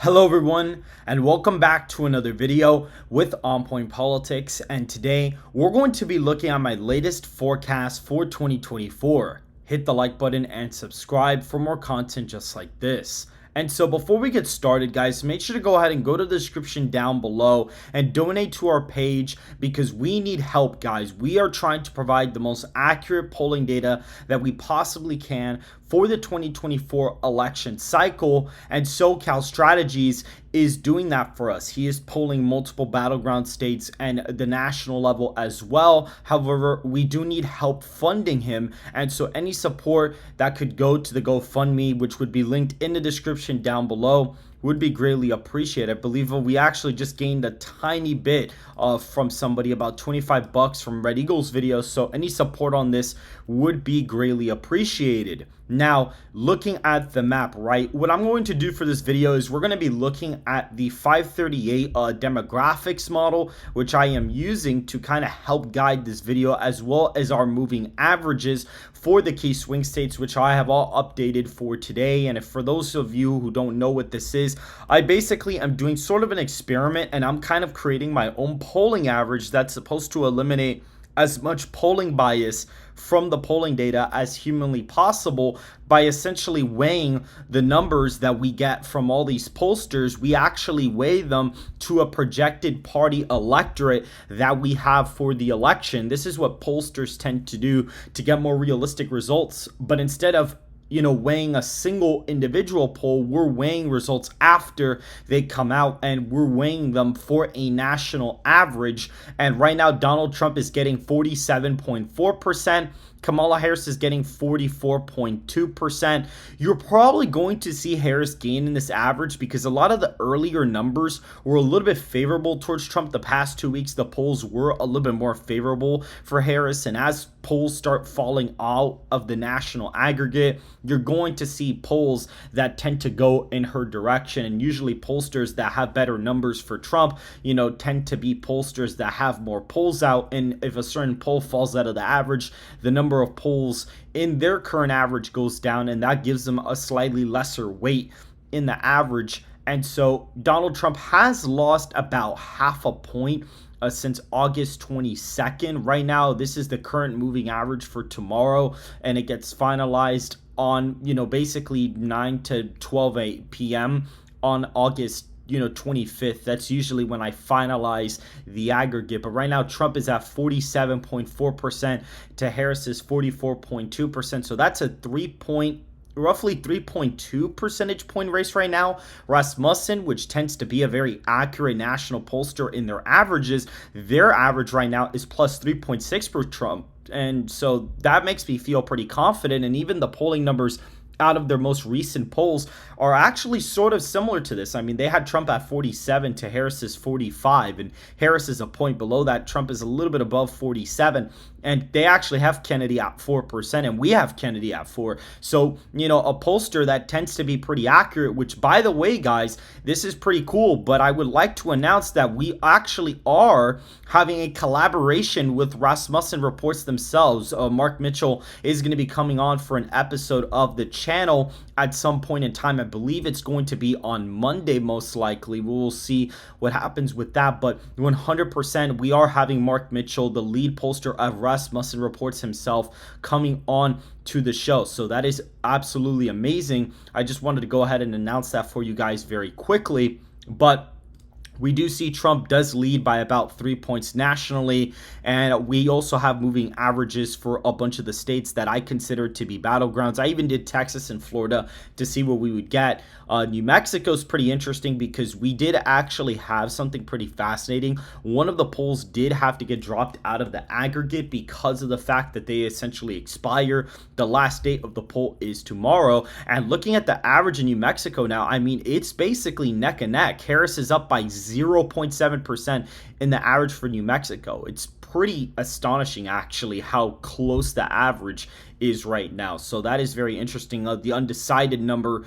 Hello everyone, and welcome back to another video with On Point Politics. And today we're going to be looking at my latest forecast for 2024. Hit the like button and subscribe for more content just like this. And so before we get started, guys, make sure to go ahead and go to the description down below and donate to our page because we need help, guys. We are trying to provide the most accurate polling data that we possibly can for the 2024 election cycle, and SoCalStrategies is doing that for us. He is polling multiple battleground states and the national level as well. However, we do need help funding him, and so any support that could go to the GoFundMe, which would be linked in the description down below, would be greatly appreciated. I believe we actually just gained a tiny bit from somebody, about 25 bucks from Red Eagles video, so any support on this would be greatly appreciated. Now, looking at the map, right, what I'm going to do for this video is we're going to be looking at the 538 demographics model, which I am using to kind of help guide this video, as well as our moving averages for the key swing states, which I have all updated for today. And if for those of you who don't know what this is, I basically am doing sort of an experiment, and I'm kind of creating my own polling average that's supposed to eliminate as much polling bias from the polling data as humanly possible by essentially weighing the numbers that we get from all these pollsters. We actually weigh them to a projected party electorate that we have for the election. This is what pollsters tend to do to get more realistic results, but instead of weighing a single individual poll, we're weighing results after they come out, and we're weighing them for a national average. And right now, Donald Trump is getting 47.4%. Kamala Harris is getting 44.2%. You're probably going to see Harris gain in this average because a lot of the earlier numbers were a little bit favorable towards Trump. The past 2 weeks, the polls were a little bit more favorable for Harris. And as polls start falling out of the national aggregate, you're going to see polls that tend to go in her direction. And usually pollsters that have better numbers for Trump, tend to be pollsters that have more polls out. And if a certain poll falls out of the average, the number of polls in their current average goes down, and that gives them a slightly lesser weight in the average. And so Donald Trump has lost about half a point since August 22nd. Right now, this is the current moving average for tomorrow, and it gets finalized on basically 9 to 12 p.m. on August 25th. That's usually when I finalize the aggregate. But right now, Trump is at 47.4% to Harris's 44.2%. So that's a roughly 3.2 percentage point race right now. Rasmussen, which tends to be a very accurate national pollster in their averages, their average right now is plus 3.6 for Trump. And so that makes me feel pretty confident. And even the polling numbers out of their most recent polls are actually sort of similar to this. I mean, they had Trump at 47 to Harris's 45, and Harris is a point below that. Trump is a little bit above 47, and they actually have Kennedy at 4%, and we have Kennedy at 4%. So, a pollster that tends to be pretty accurate, which, by the way, guys, this is pretty cool, but I would like to announce that we actually are having a collaboration with Rasmussen Reports themselves. Mark Mitchell is going to be coming on for an episode of the channel at some point in time. I believe it's going to be on Monday, most likely. We will see what happens with that, but 100% we are having Mark Mitchell, the lead pollster of Rasmussen Reports himself, coming on to the show. So that is absolutely amazing. I just wanted to go ahead and announce that for you guys very quickly. But we do see Trump does lead by about 3 points nationally, and we also have moving averages for a bunch of the states that I consider to be battlegrounds. I even did Texas and Florida to see what we would get. New Mexico is pretty interesting because we did actually have something pretty fascinating. One of the polls did have to get dropped out of the aggregate because of the fact that they essentially expire. The last date of the poll is tomorrow. And looking at the average in New Mexico now, I mean, it's basically neck and neck. Harris is up by 0.7% in the average for New Mexico. It's pretty astonishing, actually, how close the average is right now. So that is very interesting. The undecided number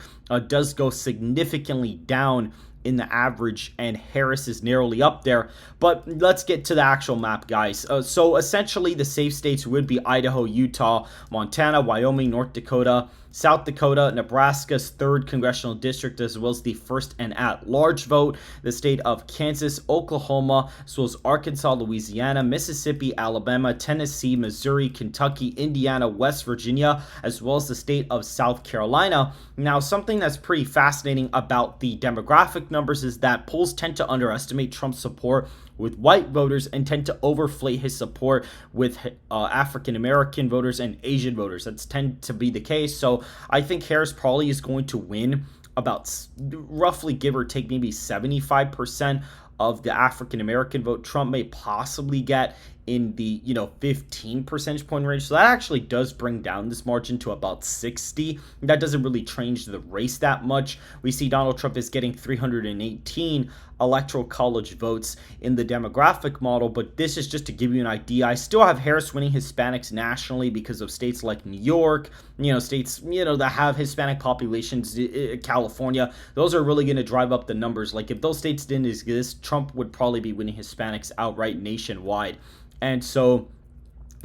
does go significantly down in the average, and Harris is narrowly up there. But let's get to the actual map, guys. So essentially the safe states would be Idaho, Utah, Montana, Wyoming, North Dakota, South Dakota, Nebraska's 3rd congressional district, as well as the 1st and at-large vote, the state of Kansas, Oklahoma, as well as Arkansas, Louisiana, Mississippi, Alabama, Tennessee, Missouri, Kentucky, Indiana, West Virginia, as well as the state of South Carolina. Now, something that's pretty fascinating about the demographic numbers is that polls tend to underestimate Trump's support with white voters and tend to overflate his support with African American voters and Asian voters. That's tend to be the case. So I think Harris probably is going to win about roughly, give or take, maybe 75% of the African American vote. Trump may possibly get in the 15 percentage point range. So that actually does bring down this margin to about 60. That doesn't really change the race that much. We see Donald Trump is getting 318 electoral college votes in the demographic model, but this is just to give you an idea. I still have Harris winning Hispanics nationally because of states like New York, states that have Hispanic populations, California. Those are really going to drive up the numbers. Like, if those states didn't exist, Trump would probably be winning Hispanics outright nationwide. And so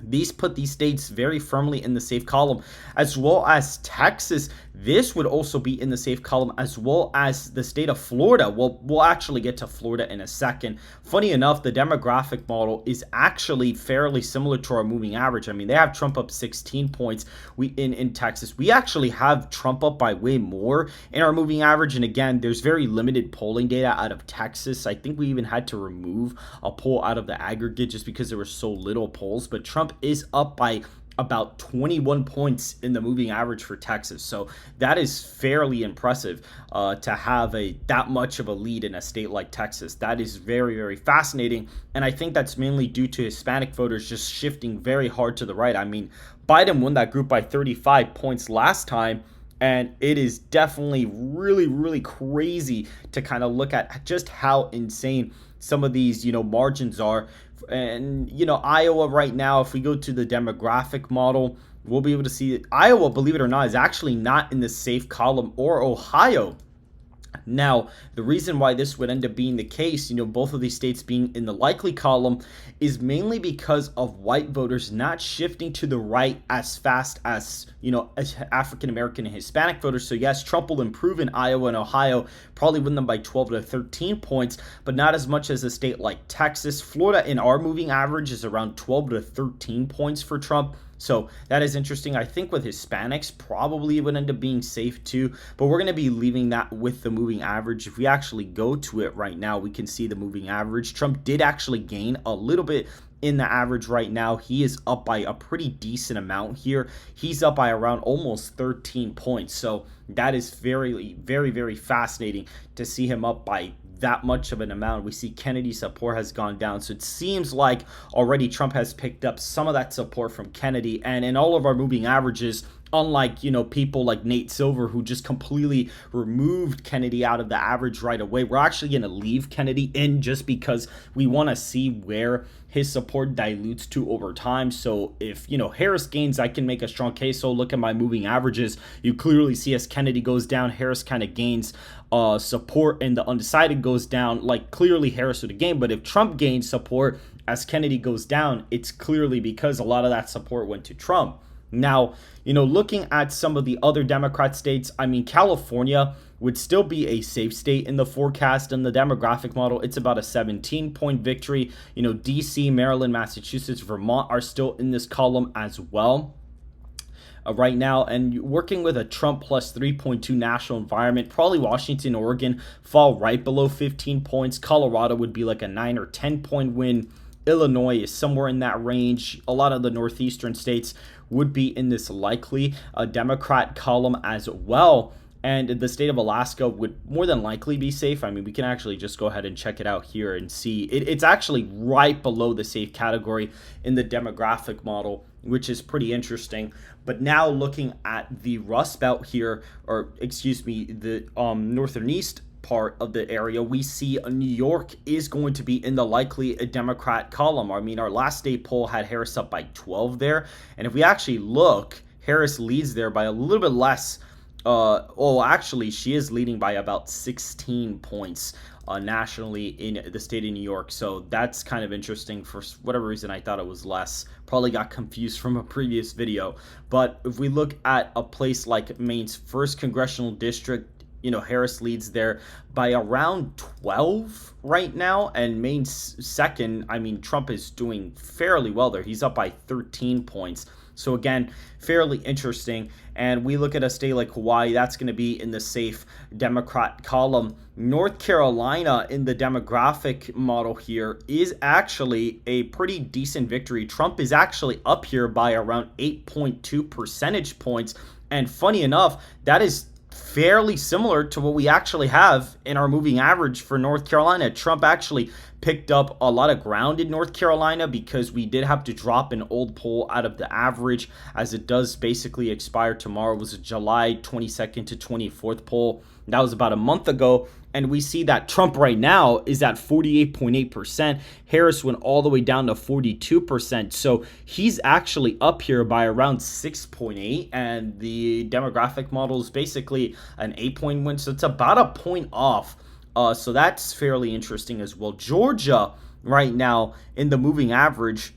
these put these states very firmly in the safe column, as well as Texas. This would also be in the safe column, as well as the state of Florida. We'll actually get to Florida in a second. Funny enough, the demographic model is actually fairly similar to our moving average. I mean, they have Trump up 16 points in Texas. We actually have Trump up by way more in our moving average. And again, there's very limited polling data out of Texas. I think we even had to remove a poll out of the aggregate just because there were so little polls. But Trump is up by about 21 points in the moving average for Texas. So that is fairly impressive to have that much of a lead in a state like Texas. That is very, very fascinating. And I think that's mainly due to Hispanic voters just shifting very hard to the right. I mean, Biden won that group by 35 points last time. And it is definitely really, really crazy to kind of look at just how insane some of these, margins are. And, Iowa right now, if we go to the demographic model, we'll be able to see that Iowa, believe it or not, is actually not in the safe column, or Ohio. Now, the reason why this would end up being the case, both of these states being in the likely column, is mainly because of white voters not shifting to the right as fast as, as African American and Hispanic voters. So yes, Trump will improve in Iowa and Ohio, probably win them by 12 to 13 points, but not as much as a state like Texas. Florida, in our moving average, is around 12 to 13 points for Trump. So that is interesting. I think with Hispanics, probably it would end up being safe too, but we're going to be leaving that with the moving average. If we actually go to it right now, we can see the moving average. Trump did actually gain a little bit in the average right now. He is up by a pretty decent amount here. He's up by around almost 13 points. So that is very, very, very fascinating to see him up by that much of an amount. We see Kennedy's support has gone down. So it seems like already Trump has picked up some of that support from Kennedy. And in all of our moving averages, unlike, people like Nate Silver, who just completely removed Kennedy out of the average right away, we're actually going to leave Kennedy in just because we want to see where his support dilutes to over time. So if, Harris gains, I can make a strong case. So look at my moving averages. You clearly see as Kennedy goes down, Harris kind of gains support, and the undecided goes down. Like, clearly Harris would have gained. But if Trump gains support as Kennedy goes down, it's clearly because a lot of that support went to Trump. Now, looking at some of the other Democrat states, I mean, California would still be a safe state in the forecast and the demographic model. It's about a 17-point victory. DC, Maryland, Massachusetts, Vermont are still in this column as well right now. And working with a Trump plus 3.2 national environment, probably Washington, Oregon fall right below 15 points. Colorado would be like a 9 or 10-point win. Illinois is somewhere in that range. A lot of the northeastern states would be in this likely Democrat column as well. And the state of Alaska would more than likely be safe. I mean, we can actually just go ahead and check it out here and see. It's actually right below the safe category in the demographic model, which is pretty interesting. But now looking at the Rust Belt here, or excuse me, the northern east part of the area, we see New York is going to be in the likely Democrat column. I mean, our last state poll had Harris up by 12 there. And if we actually look, Harris leads there by a little bit less Oh, actually, she is leading by about 16 points nationally in the state of New York. So that's kind of interesting. For whatever reason, I thought it was less. Probably got confused from a previous video. But if we look at a place like Maine's 1st congressional district, Harris leads there by around 12 right now, and Maine's 2nd, I mean, Trump is doing fairly well there. He's up by 13 points. So again, fairly interesting. And we look at a state like Hawaii, that's going to be in the safe Democrat column. North Carolina in the demographic model here is actually a pretty decent victory. Trump is actually up here by around 8.2 percentage points. And funny enough, that is fairly similar to what we actually have in our moving average for North Carolina. Trump actually picked up a lot of ground in North Carolina because we did have to drop an old poll out of the average, as it does basically expire tomorrow. It was a July 22nd to 24th poll. That was about a month ago. And we see that Trump right now is at 48.8%. Harris went all the way down to 42%. So he's actually up here by around 6.8. And the demographic model is basically an 8-point win. So it's about a point off. So that's fairly interesting as well. Georgia right now in the moving average,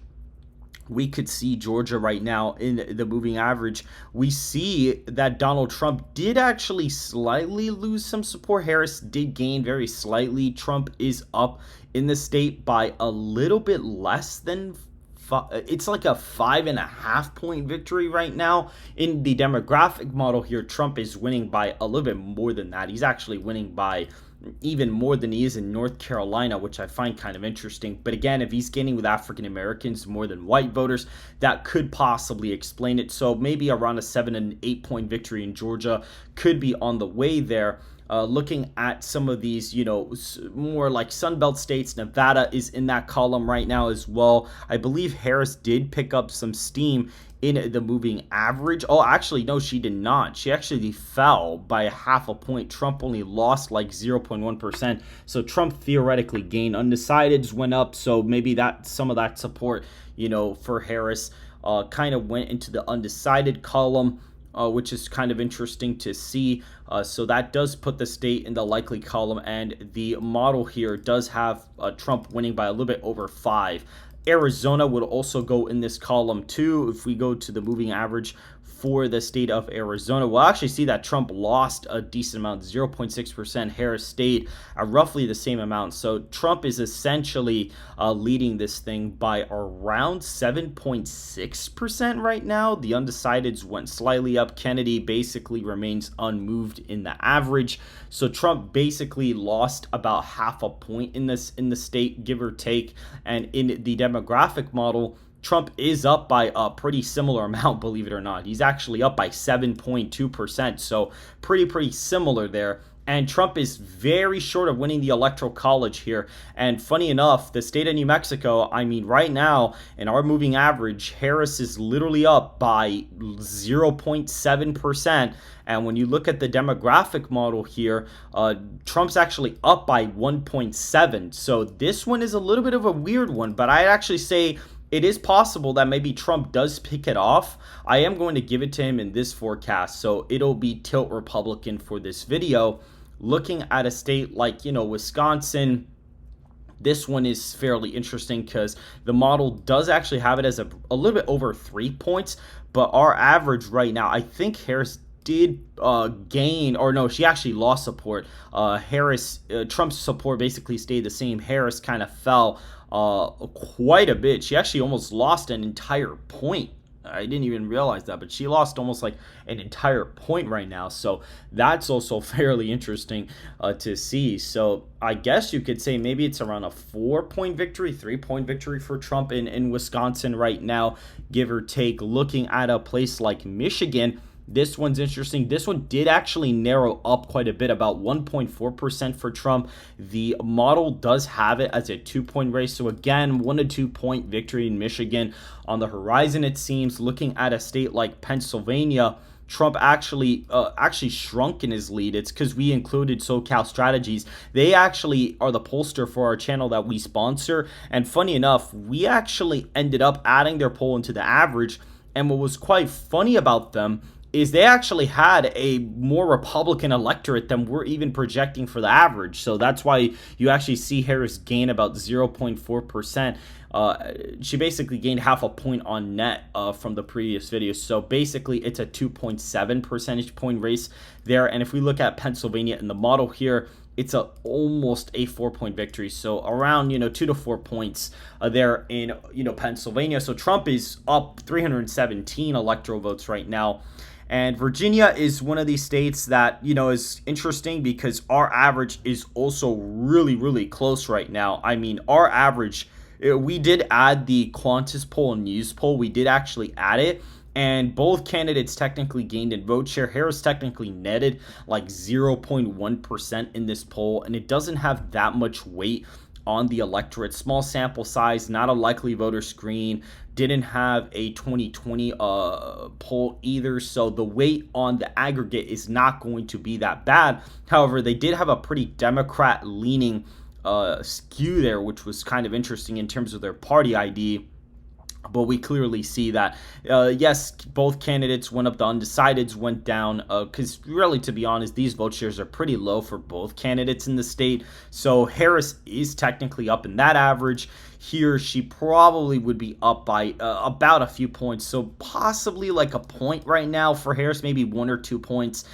we could see Georgia right now in the moving average. We see that Donald Trump did actually slightly lose some support. Harris did gain very slightly. Trump is up in the state by a little bit less than it's like a 5.5 point victory right now. In the demographic model here, Trump is winning by a little bit more than that. He's actually winning by even more than he is in North Carolina, which I find kind of interesting. But again, if he's gaining with African Americans more than white voters, that could possibly explain it. So maybe around a 7 and 8 point victory in Georgia could be on the way there. Looking at some of these, more like Sunbelt states, Nevada is in that column right now as well. I believe Harris did pick up some steam in the moving average. Oh, actually, no, she did not. She actually fell by a half a point. Trump only lost like 0.1%. So Trump theoretically gained. Undecideds went up. So maybe that some of that support, for Harris kind of went into the undecided column. Which is kind of interesting to see. So that does put the state in the likely column, and the model here does have Trump winning by a little bit over 5. Arizona would also go in this column too. If we go to the moving average for the state of Arizona, we'll actually see that Trump lost a decent amount, 0.6%. Harris stayed at roughly the same amount. So Trump is essentially leading this thing by around 7.6% right now. The undecideds went slightly up. Kennedy basically remains unmoved in the average. So Trump basically lost about half a point in the state, give or take. And in the demographic model, Trump is up by a pretty similar amount, believe it or not. He's actually up by 7.2%, so pretty similar there. And Trump is very short of winning the Electoral College here. And funny enough, the state of New Mexico, I mean, right now, in our moving average, Harris is literally up by 0.7%. And when you look at the demographic model here, Trump's actually up by 1.7. So this one is a little bit of a weird one, but I'd actually say it is possible that maybe Trump does pick it off. I am going to give it to him in this forecast, so it'll be tilt Republican for this video. Looking at a state like, Wisconsin, this one is fairly interesting because the model does actually have it as a little bit over 3 points, but our average right now, I think Harris did gain, or no, she actually lost support. Trump's support basically stayed the same. Harris kind of fell quite a bit. She actually almost lost an entire point. I didn't even realize that, but she lost almost like an entire point right now. So that's also fairly interesting to see. So I guess you could say maybe it's around a 4-point victory, 3-point victory for Trump in Wisconsin right now, give or take. Looking at a place like Michigan, this one's interesting. This one did actually narrow up quite a bit, about 1.4% for Trump. The model does have it as a 2-point race. So again, 1 to 2 point victory in Michigan on the horizon, it seems. Looking at a state like Pennsylvania, Trump actually shrunk in his lead. It's because we included SoCalStrategies. They actually are the pollster for our channel that we sponsor. And funny enough, we actually ended up adding their poll into the average. And what was quite funny about them is they actually had a more Republican electorate than we're even projecting for the average. So that's why you actually see Harris gain about 0.4%. She basically gained half a point on net from the previous video. So basically, it's a 2.7 percentage point race there. And if we look at Pennsylvania in the model here, it's almost a 4-point victory. So around 2 to 4 points there in Pennsylvania. So Trump is up 317 electoral votes right now. And Virginia is one of these states that, is interesting because our average is also really, really close right now. I mean, our average, we did add the Qantas poll and News poll. We did actually add it. And both candidates technically gained in vote share. Harris technically netted like 0.1% in this poll. And it doesn't have that much weight on the electorate. Small sample size, not a likely voter screen, didn't have a 2020 poll either, so the weight on the aggregate is not going to be that bad. However, they did have a pretty Democrat leaning skew there, which was kind of interesting in terms of their party ID. But we clearly see that, yes, both candidates went up. The undecideds went down because really, to be honest, these vote shares are pretty low for both candidates in the state. So Harris is technically up in that average. Here, she probably would be up by about a few points. So possibly like a point right now for Harris, maybe 1 or 2 points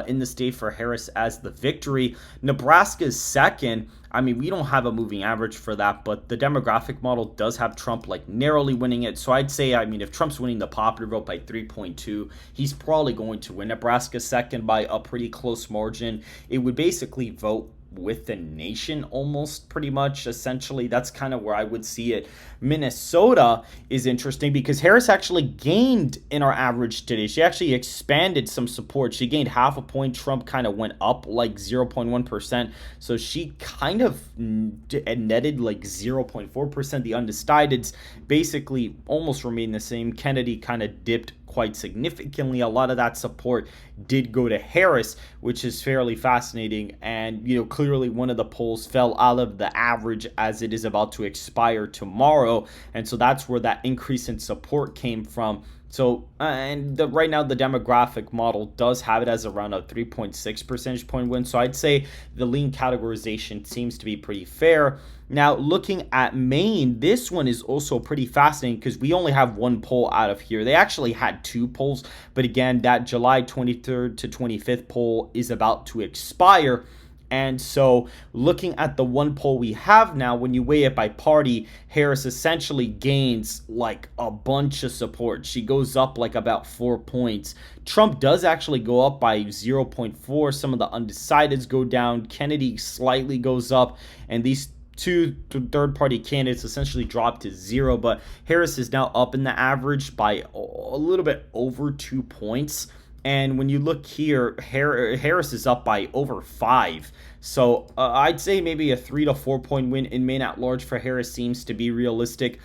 in the state for Harris as the victory. Nebraska is second. I mean, we don't have a moving average for that, but the demographic model does have Trump like narrowly winning it. So I'd say, I mean, if Trump's winning the popular vote by 3.2, he's probably going to win Nebraska second by a pretty close margin. It would basically vote with the nation almost, pretty much, essentially. That's kind of where I would see it. Minnesota is interesting because Harris actually gained in our average today. She actually expanded some support. She gained half a point. Trump kind of went up like 0.1%. So she kind of netted like 0.4%. The undecideds basically almost remained the same. Kennedy kind of dipped quite significantly. A lot of that support did go to Harris, which is fairly fascinating. And, clearly one of the polls fell out of the average as it is about to expire tomorrow. And so that's where that increase in support came from. So, right now the demographic model does have it as around a 3.6 percentage point win. So I'd say the lean categorization seems to be pretty fair. Now, looking at Maine, this one is also pretty fascinating because we only have one poll out of here. They actually had 2 polls, but again, that July 23rd to 25th poll is about to expire. And so looking at the one poll we have now, when you weigh it by party, Harris essentially gains like a bunch of support. She goes up like about 4 points. Trump does actually go up by 0.4. Some of the undecideds go down. Kennedy slightly goes up, and these two third-party candidates essentially dropped to 0. But Harris is now up in the average by a little bit over 2 points. And when you look here, Harris is up by over 5. So I'd say maybe a 3 to 4 point win in Maine at large for Harris seems to be realistic.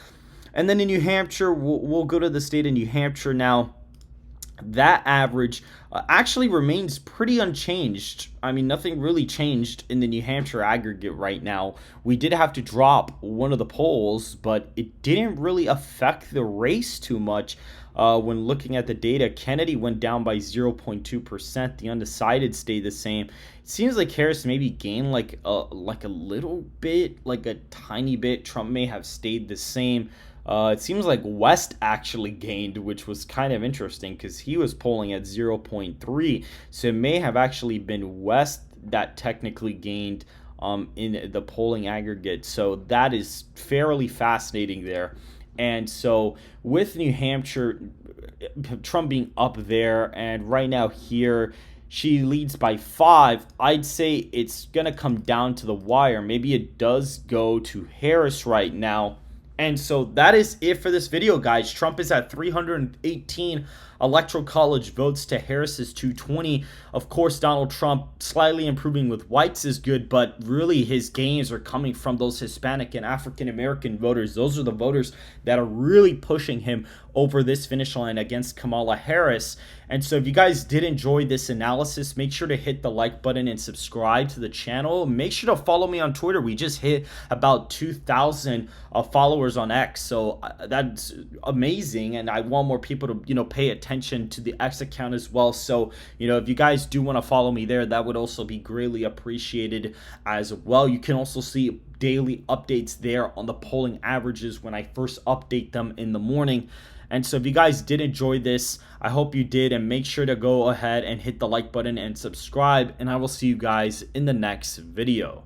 And then in New Hampshire, we'll go to the state of New Hampshire now. That average actually remains pretty unchanged. I mean, nothing really changed in the New Hampshire aggregate right now. We did have to drop one of the polls, but it didn't really affect the race too much. When looking at the data, Kennedy went down by 0.2%. The undecided stayed the same. It seems like Harris maybe gained like a little bit, like a tiny bit. Trump may have stayed the same. It seems like West actually gained, which was kind of interesting because he was polling at 0.3. So it may have actually been West that technically gained in the polling aggregate. So that is fairly fascinating there. And so with New Hampshire, Trump being up there, and right now here, she leads by 5. I'd say it's going to come down to the wire. Maybe it does go to Harris right now. And so that is it for this video, guys. Trump is at 318 electoral college votes to Harris's 220. Of course, Donald Trump slightly improving with whites is good, but really his gains are coming from those Hispanic and African American voters. Those are the voters that are really pushing him over this finish line against Kamala Harris. And so if you guys did enjoy this analysis, make sure to hit the like button and subscribe to the channel. Make sure to follow me on Twitter. We just hit about 2,000 followers on X, so that's amazing, and I want more people to pay attention attention to the X account as well. So, if you guys do want to follow me there, that would also be greatly appreciated as well. You can also see daily updates there on the polling averages when I first update them in the morning. And so if you guys did enjoy this, I hope you did, and make sure to go ahead and hit the like button and subscribe, and I will see you guys in the next video.